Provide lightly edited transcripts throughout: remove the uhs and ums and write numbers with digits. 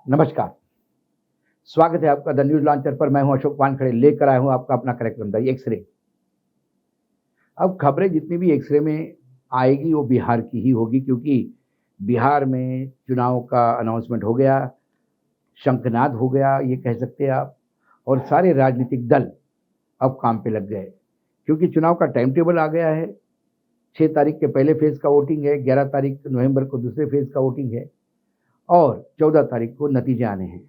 नमस्कार। स्वागत है आपका द न्यूज लॉन्चर पर। मैं हूं अशोक वानखड़े, लेकर आया हूं आपका अपना कार्यक्रम द एक्सरे। अब खबरें जितनी भी एक्सरे में आएगी वो बिहार की ही होगी, क्योंकि बिहार में चुनाव का अनाउंसमेंट हो गया, शंखनाद हो गया ये कह सकते हैं आप, और सारे राजनीतिक दल अब काम पे लग गए, क्योंकि चुनाव का टाइम टेबल आ गया है। 6 तारीख के पहले फेज का वोटिंग है, 11 तारीख नवंबर को दूसरे फेज का वोटिंग है और 14 तारीख को नतीजे आने हैं।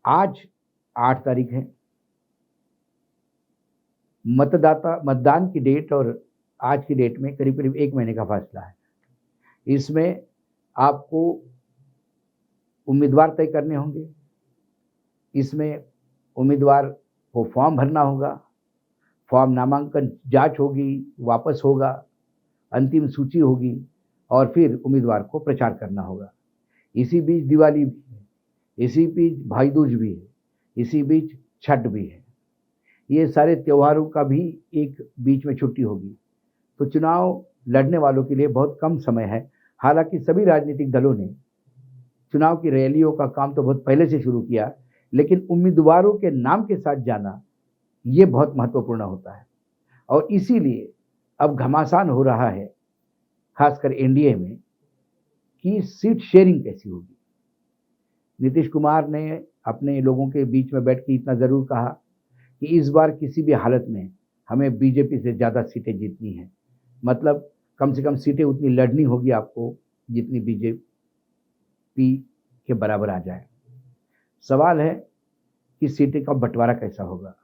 आज 8 तारीख है। मतदान की डेट और आज की डेट में करीब करीब 1 महीने का फासला है। इसमें आपको उम्मीदवार तय करने होंगे, इसमें उम्मीदवार को फॉर्म भरना होगा, फॉर्म नामांकन जांच होगी, वापस होगा, अंतिम सूची होगी और फिर उम्मीदवार को प्रचार करना होगा। इसी बीच दिवाली भी है, इसी बीच भाई दूज भी है, इसी बीच छठ भी है। ये सारे त्योहारों का भी एक बीच में छुट्टी होगी, तो चुनाव लड़ने वालों के लिए बहुत कम समय है। हालांकि सभी राजनीतिक दलों ने चुनाव की रैलियों का काम तो बहुत पहले से शुरू किया, लेकिन उम्मीदवारों के नाम के साथ जाना ये बहुत महत्वपूर्ण होता है और इसीलिए अब घमासान हो रहा है, खासकर एनडीए में, कि सीट शेयरिंग कैसी होगी। नीतीश कुमार ने अपने लोगों के बीच में बैठ के इतना जरूर कहा कि इस बार किसी भी हालत में हमें बीजेपी से ज़्यादा सीटें जीतनी है, मतलब कम से कम सीटें उतनी लड़नी होगी आपको जितनी बीजेपी के बराबर आ जाए। सवाल है कि सीटें का बंटवारा कैसा होगा,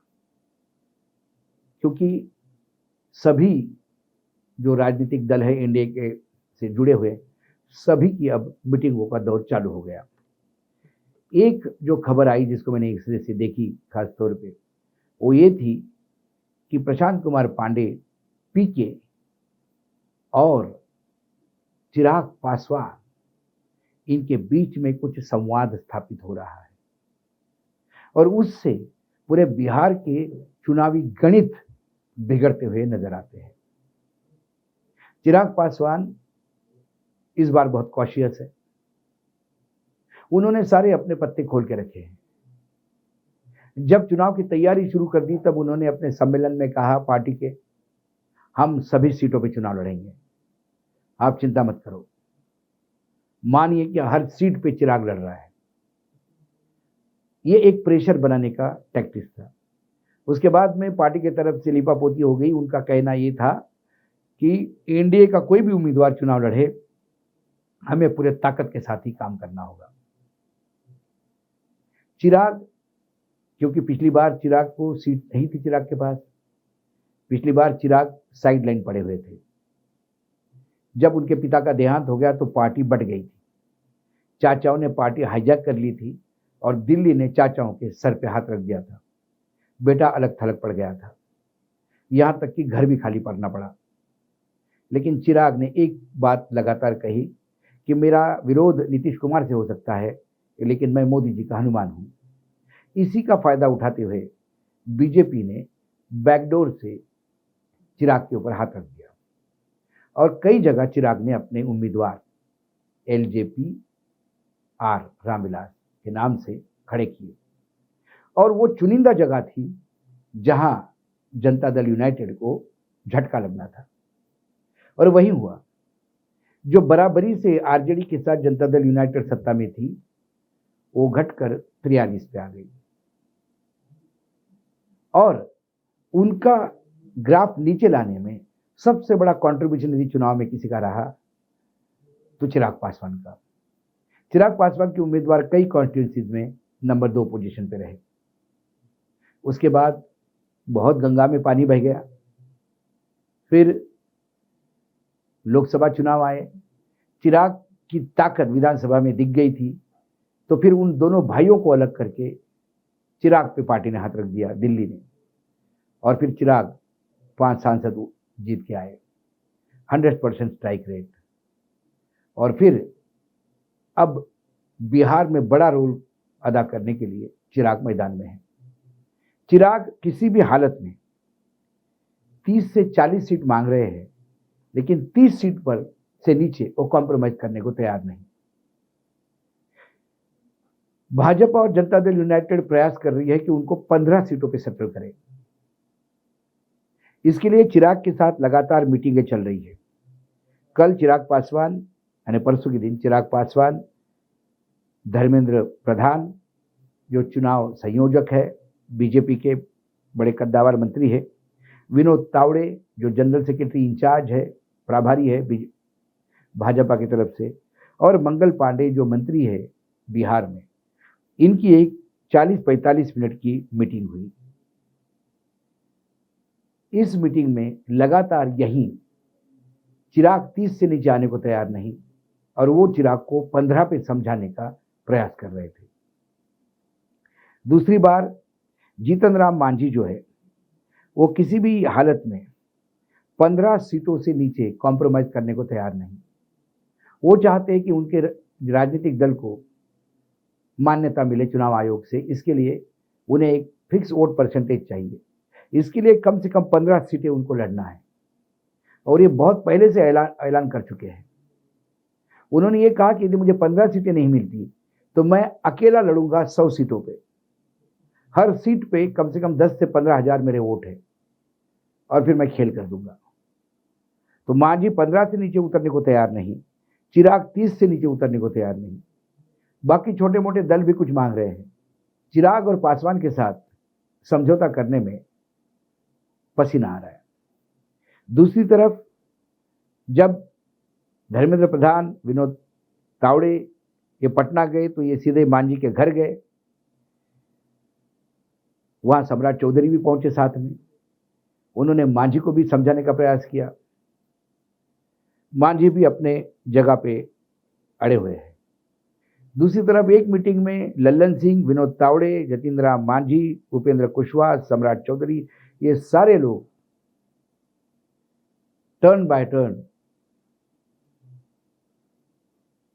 क्योंकि सभी जो राजनीतिक दल है एनडीए के से जुड़े हुए, सभी की अब मीटिंगों का दौर चालू हो गया। एक जो खबर आई जिसको मैंने एक्सरे से देखी खास तौर पे, वो ये थी कि प्रशांत कुमार पांडे पीके और चिराग पासवान, इनके बीच में कुछ संवाद स्थापित हो रहा है और उससे पूरे बिहार के चुनावी गणित बिगड़ते हुए नजर आते हैं। चिराग पासवान इस बार बहुत कॉशियस है। उन्होंने सारे अपने पत्ते खोल के रखे हैं। जब चुनाव की तैयारी शुरू कर दी तब उन्होंने अपने सम्मेलन में कहा पार्टी के, हम सभी सीटों पे चुनाव लड़ेंगे, आप चिंता मत करो। मानिए कि हर सीट पे चिराग लड़ रहा है। ये एक प्रेशर बनाने का टैक्टिस था। उसके बाद में पार्टी की तरफ से लिपापोती हो गई। उनका कहना यह था कि एनडीए का कोई भी उम्मीदवार चुनाव लड़े, हमें पूरे ताकत के साथ ही काम करना होगा। चिराग, क्योंकि पिछली बार चिराग को सीट नहीं थी चिराग के पास, पिछली बार चिराग साइड लाइन पड़े हुए थे। जब उनके पिता का देहांत हो गया तो पार्टी बट गई थी। चाचाओं ने पार्टी हाईजैक कर ली थी और दिल्ली ने चाचाओं के सर पे हाथ रख दिया था। बेटा अलग थलग पड़ गया था, यहां तक कि घर भी खाली पड़ना पड़ा। लेकिन चिराग ने एक बात लगातार कही कि मेरा विरोध नीतीश कुमार से हो सकता है, लेकिन मैं मोदी जी का हनुमान हूं। इसी का फायदा उठाते हुए बीजेपी ने बैकडोर से चिराग के ऊपर हाथ रख दिया और कई जगह चिराग ने अपने उम्मीदवार एलजेपी आर रामविलास के नाम से खड़े किए और वो चुनिंदा जगह थी जहां जनता दल यूनाइटेड को झटका लगना था और वही हुआ। जो बराबरी से आरजेडी के साथ जनता दल यूनाइटेड सत्ता में थी, वो घटकर 43 पे आ गई और उनका ग्राफ नीचे लाने में सबसे बड़ा कंट्रीब्यूशन यदि चुनाव में किसी का रहा तो चिराग पासवान का। चिराग पासवान के उम्मीदवार कई कॉन्स्टिट्यूंसीज में नंबर 2 पोजीशन पे रहे। उसके बाद बहुत गंगा में पानी बह गया। फिर लोकसभा चुनाव आए, चिराग की ताकत विधानसभा में दिख गई थी, तो फिर उन दोनों भाइयों को अलग करके चिराग पे पार्टी ने हाथ रख दिया दिल्ली ने, और फिर चिराग 5 सांसद जीत के आए, 100% स्ट्राइक रेट। और फिर अब बिहार में बड़ा रोल अदा करने के लिए चिराग मैदान में है। चिराग किसी भी हालत में 30 से 40 सीट मांग रहे हैं, लेकिन 30 सीट पर से नीचे वो कॉम्प्रोमाइज करने को तैयार नहीं। भाजपा और जनता दल यूनाइटेड प्रयास कर रही है कि उनको 15 सीटों पर सेटल करे। इसके लिए चिराग के साथ लगातार मीटिंगें चल रही है। कल चिराग पासवान यानी परसों के दिन चिराग पासवान, धर्मेंद्र प्रधान जो चुनाव संयोजक है, बीजेपी के बड़े कद्दावर मंत्री है, विनोद तावड़े जो जनरल सेक्रेटरी इंचार्ज है, प्रभारी है भाजपा की तरफ से, और मंगल पांडे जो मंत्री है बिहार में, इनकी एक 40-45 मिनट की मीटिंग हुई। इस मीटिंग में लगातार यही चिराग 30 से नीचे आने को तैयार नहीं और वो चिराग को 15 पे समझाने का प्रयास कर रहे थे। दूसरी बार जीतन राम मांझी जो है वो किसी भी हालत में 15 सीटों से नीचे कॉम्प्रोमाइज करने को तैयार नहीं। वो चाहते हैं कि उनके राजनीतिक दल को मान्यता मिले चुनाव आयोग से। इसके लिए उन्हें एक फिक्स वोट परसेंटेज चाहिए। इसके लिए कम से कम 15 सीटें उनको लड़ना है और ये बहुत पहले से ऐलान कर चुके हैं। उन्होंने ये कहा कि यदि मुझे 15 सीटें नहीं मिलती तो मैं अकेला लड़ूंगा 100 सीटों पे। हर सीट पे कम से कम 10 से 15 हजार मेरे वोट है और फिर मैं खेल कर दूंगा। तो मांझी 15 से नीचे उतरने को तैयार नहीं, चिराग 30 से नीचे उतरने को तैयार नहीं। बाकी छोटे मोटे दल भी कुछ मांग रहे हैं। चिराग और पासवान के साथ समझौता करने में पसीना आ रहा है। दूसरी तरफ जब धर्मेंद्र प्रधान, विनोद तावड़े ये पटना गए तो ये सीधे मांझी के घर गए। वहां सम्राट चौधरी भी पहुंचे साथ में। उन्होंने मांझी को भी समझाने का प्रयास किया। मांझी भी अपने जगह पे अड़े हुए हैं। दूसरी तरफ एक मीटिंग में लल्लन सिंह, विनोद तावड़े, जतींद्र राम मांझी, उपेंद्र कुशवाहा, सम्राट चौधरी, ये सारे लोग turn by turn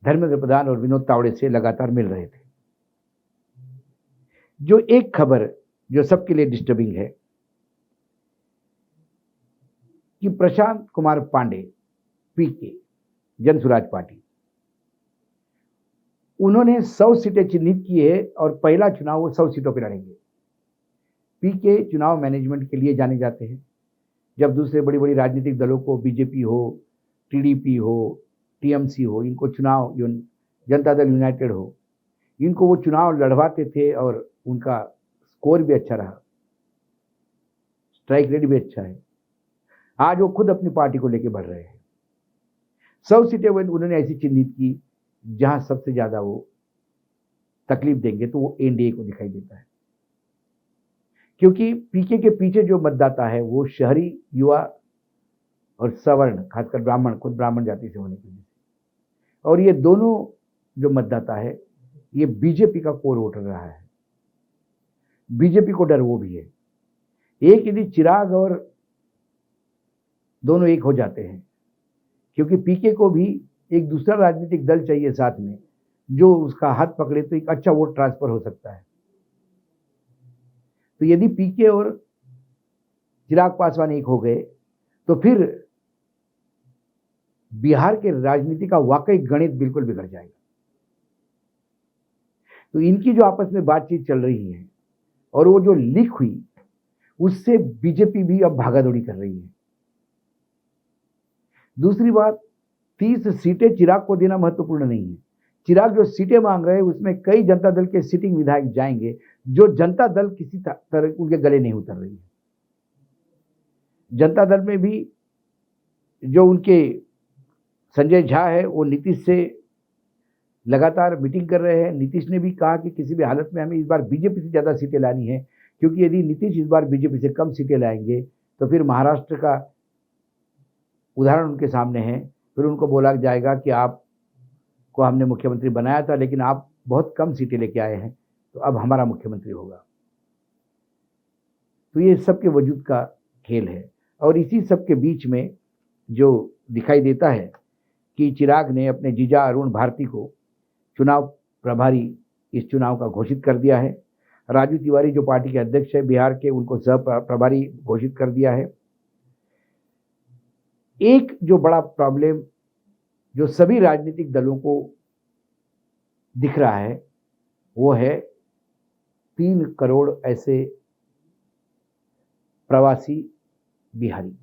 Dharmendra Pradhan और विनोद तावड़े से लगातार मिल रहे थे। जो एक खबर जो सबके लिए डिस्टर्बिंग है कि प्रशांत कुमार पांडे, पीके, जन स्वराज पार्टी, उन्होंने 100 सीटें चिन्हित की है और पहला चुनाव वो 100 सीटों पर लड़ेंगे। पीके चुनाव मैनेजमेंट के लिए जाने जाते हैं। जब दूसरे बड़ी बड़ी राजनीतिक दलों को, बीजेपी हो, टीडीपी हो, टीएमसी हो, इनको चुनाव, जनता दल यूनाइटेड हो, इनको वो चुनाव लड़वाते थे और उनका स्कोर भी अच्छा रहा, स्ट्राइक रेट भी अच्छा है। आज वो खुद अपनी पार्टी को लेकर बढ़ रहे हैं। 100 सीटें उन्होंने ऐसी चिन्हित की जहां सबसे ज्यादा वो तकलीफ देंगे तो वो एनडीए को दिखाई देता है, क्योंकि पीके के पीछे जो मतदाता है वो शहरी युवा और सवर्ण, खासकर ब्राह्मण, खुद ब्राह्मण जाति से होने की वजह से, और ये दोनों जो मतदाता है ये बीजेपी का कोर वोटर रहा है। बीजेपी को डर वो भी है। एक यदि चिराग और दोनों एक हो जाते हैं, क्योंकि पीके को भी एक दूसरा राजनीतिक दल चाहिए साथ में जो उसका हाथ पकड़े तो एक अच्छा वोट ट्रांसफर हो सकता है। तो यदि पीके और चिराग पासवान एक हो गए तो फिर बिहार के राजनीति का वाकई गणित बिल्कुल बिगड़ जाएगा। तो इनकी जो आपस में बातचीत चल रही है और वो जो लीक हुई उससे बीजेपी भी अब भागादौड़ी कर रही है। दूसरी बात, 30 सीटें चिराग को देना महत्वपूर्ण नहीं है। चिराग जो सीटें मांग रहे हैं उसमें कई जनता दल के सिटिंग विधायक जाएंगे जो जनता दल किसी तरह उनके गले नहीं उतर रही है। जनता दल में भी जो उनके संजय झा है वो नीतीश से लगातार मीटिंग कर रहे हैं। नीतीश ने भी कहा कि किसी भी हालत में हमें इस बार बीजेपी से ज़्यादा सीटें लानी है, क्योंकि यदि नीतीश इस बार बीजेपी से कम सीटें लाएंगे तो फिर महाराष्ट्र का उदाहरण उनके सामने है। फिर उनको बोला जाएगा कि आपको हमने मुख्यमंत्री बनाया था लेकिन आप बहुत कम सीटें लेके आए हैं, तो अब हमारा मुख्यमंत्री होगा। तो ये सबके वजूद का खेल है। और इसी सब के बीच में जो दिखाई देता है कि चिराग ने अपने जीजा अरुण भारती को चुनाव प्रभारी इस चुनाव का घोषित कर दिया है। राजू तिवारी जो पार्टी के अध्यक्ष है बिहार के, उनको सह प्रभारी घोषित कर दिया है। एक जो बड़ा प्रॉब्लम जो सभी राजनीतिक दलों को दिख रहा है वो है 3 करोड़ ऐसे प्रवासी बिहारी।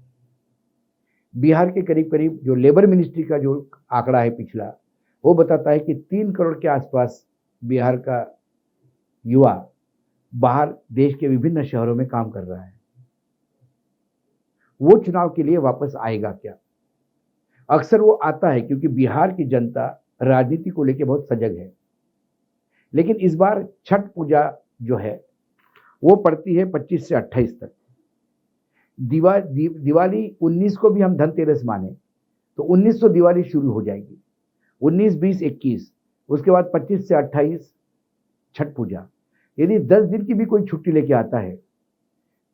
बिहार के करीब करीब जो लेबर मिनिस्ट्री का जो आंकड़ा है पिछला, वो बताता है कि 3 करोड़ के आसपास बिहार का युवा बाहर देश के विभिन्न शहरों में काम कर रहा है। वो चुनाव के लिए वापस आएगा क्या? अक्सर वो आता है क्योंकि बिहार की जनता राजनीति को लेकर बहुत सजग है। लेकिन इस बार छठ पूजा जो है वो पड़ती है 25 से 28 तक। दिवाली 19 को भी हम धनतेरस माने तो 19 तो दिवाली शुरू हो जाएगी, 19, 20, 21, उसके बाद 25 से 28 छठ पूजा। यदि 10 दिन की भी कोई छुट्टी लेके आता है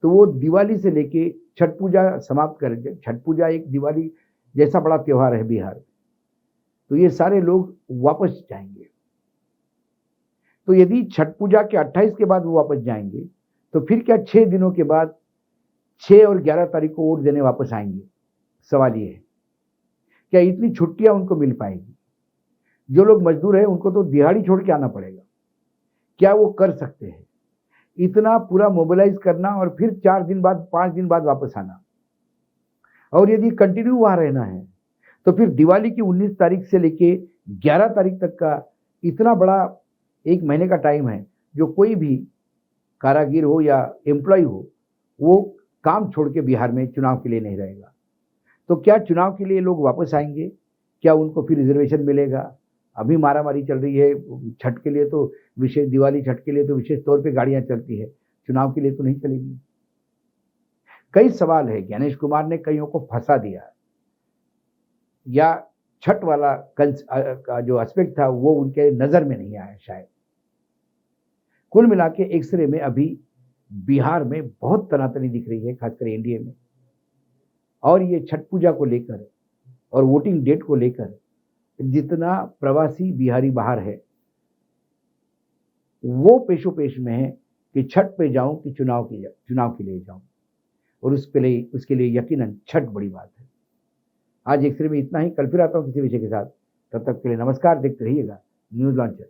तो वो दिवाली से लेके छठ पूजा समाप्त कर, छठ पूजा एक दिवाली जैसा बड़ा त्योहार है बिहार में, तो ये सारे लोग वापस जाएंगे। तो यदि छठ पूजा के 28 के बाद वो वापस जाएंगे तो फिर क्या 6 दिनों के बाद 6 और 11 तारीख को वोट देने वापस आएंगे? सवाल ये है, क्या इतनी छुट्टियां उनको मिल पाएगी? जो लोग मजदूर हैं उनको तो दिहाड़ी छोड़ के आना पड़ेगा। क्या वो कर सकते हैं इतना पूरा मोबिलाइज करना और फिर 4 दिन बाद 5 दिन बाद वापस आना? और यदि कंटिन्यू वहां रहना है तो फिर दिवाली की 19 तारीख से लेके 11 तारीख तक का इतना बड़ा 1 महीने का टाइम है, जो कोई भी कारागिर हो या एम्प्लॉय हो वो काम छोड़ के बिहार में चुनाव के लिए नहीं रहेगा। तो क्या चुनाव के लिए लोग वापस आएंगे? क्या उनको फिर रिजर्वेशन मिलेगा? अभी मारामारी चल रही है छठ के लिए, तो विशेष दिवाली छठ के लिए तो विशेष तौर पे गाड़ियां चलती है, चुनाव के लिए तो नहीं चलेगी। कई सवाल है। ज्ञानेश कुमार ने कईयों को फंसा दिया, या छठ वाला का जो एस्पेक्ट था वो उनके नजर में नहीं आया शायद। कुल मिला के एक्सरे में अभी बिहार में बहुत तनातनी दिख रही है, खासकर एनडीए में। और ये छठ पूजा को लेकर और वोटिंग डेट को लेकर जितना प्रवासी बिहारी बाहर है वो पेशो पेश में है कि छठ पे जाऊं कि चुनाव के लिए जाऊं, और उसके लिए यकीनन छठ बड़ी बात है। आज एक्सरे में इतना ही। कल फिर आता हूं किसी विषय के साथ। तब तक के लिए नमस्कार। देखते रहिएगा न्यूज लॉन्चर।